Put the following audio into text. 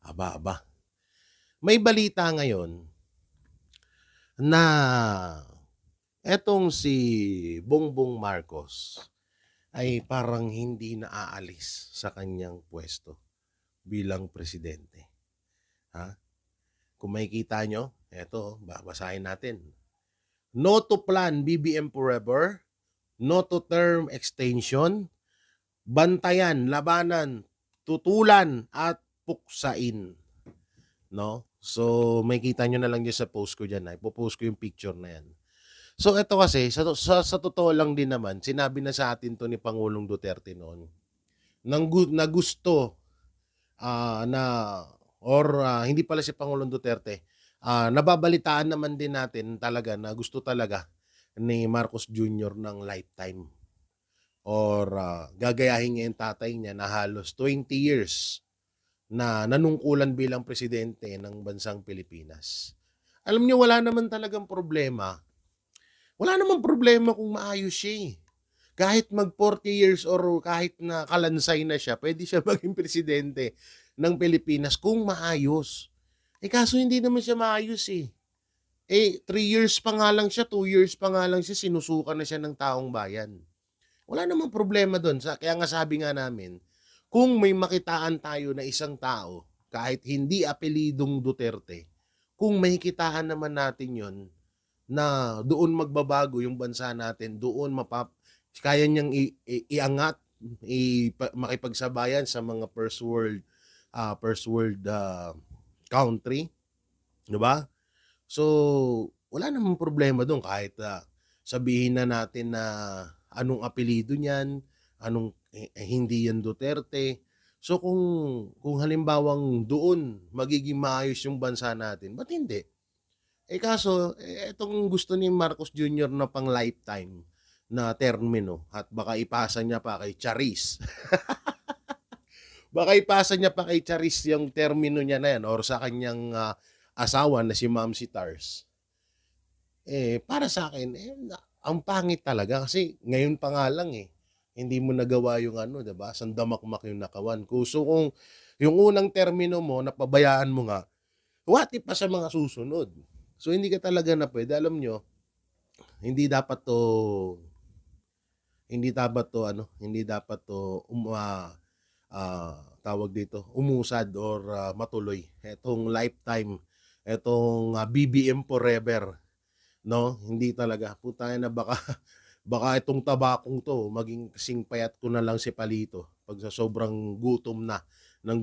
Aba, aba. May balita ngayon na etong si Bongbong Marcos ay parang hindi na aalis sa kanyang puwesto bilang presidente, ha? Kung makikita niyo, eto babasahin natin. No to plan BBM forever, no to term extension, bantayan, labanan, tutulan at puksain, 'no? So, makikita niyo na lang diyan sa post ko diyan, ipo-post ko yung picture na 'yan. So eto kasi sa totoo lang din naman sinabi na sa atin 'to ni Pangulong Duterte noon na gusto, na hindi pala si Pangulong Duterte, nababalitaan naman din natin talaga na gusto talaga ni Marcos Jr. ng lifetime or, gagayahin niya yung tatay niya na halos 20 years na nanungkulan bilang presidente ng bansang Pilipinas. Alam niyo wala namang problema kung maayos siya, eh. Kahit mag 40 years or kahit na kalansay na siya, puwede siya maging presidente ng Pilipinas kung maayos. Eh, kaso hindi naman siya maayos, eh. 3 years pa nga lang siya, 2 years pa nga lang siya, sinusukan na siya ng taong bayan. Wala namang problema do'n kaya nga sabi nga namin, kung may makitaan tayo na isang tao, kahit hindi apelidong Duterte, kung makikitaan naman natin 'yon na doon magbabago yung bansa natin, doon kaya niyang iangat, makipagsabayan sa mga first world country, 'di ba? So, wala namang problema do'n kahit, sabihin na natin na anong apelyido niyan, hindi 'yan Duterte. So, kung halimbawang doon magiging maayos yung bansa natin, ba't hindi? Kaso, etong gusto ni Marcos Jr. na pang-lifetime na termino at baka ipasa niya pa kay Charis. Baka ipasa niya pa kay Charis yung termino niya na yan or sa kanyang, asawa na si Ma'am si Tars. Para sa'kin, ang pangit talaga kasi ngayon pa nga lang, hindi mo nagawa yung ano, 'di ba, sandamakmak yung nakawan. Kung yung unang termino mo napabayaan mo nga, what if pa sa mga susunod? So, hindi ka talaga na puwede. Alam niyo, hindi dapat 'to hindi dapat 'to tawag dito, umusad or, matuloy. Etong lifetime, etong, BBM forever, 'no? Hindi talaga. Putang na baka baka itong tabakong 'to maging kasing payat ko na lang si Palito 'pag sa sobrang gutom na ng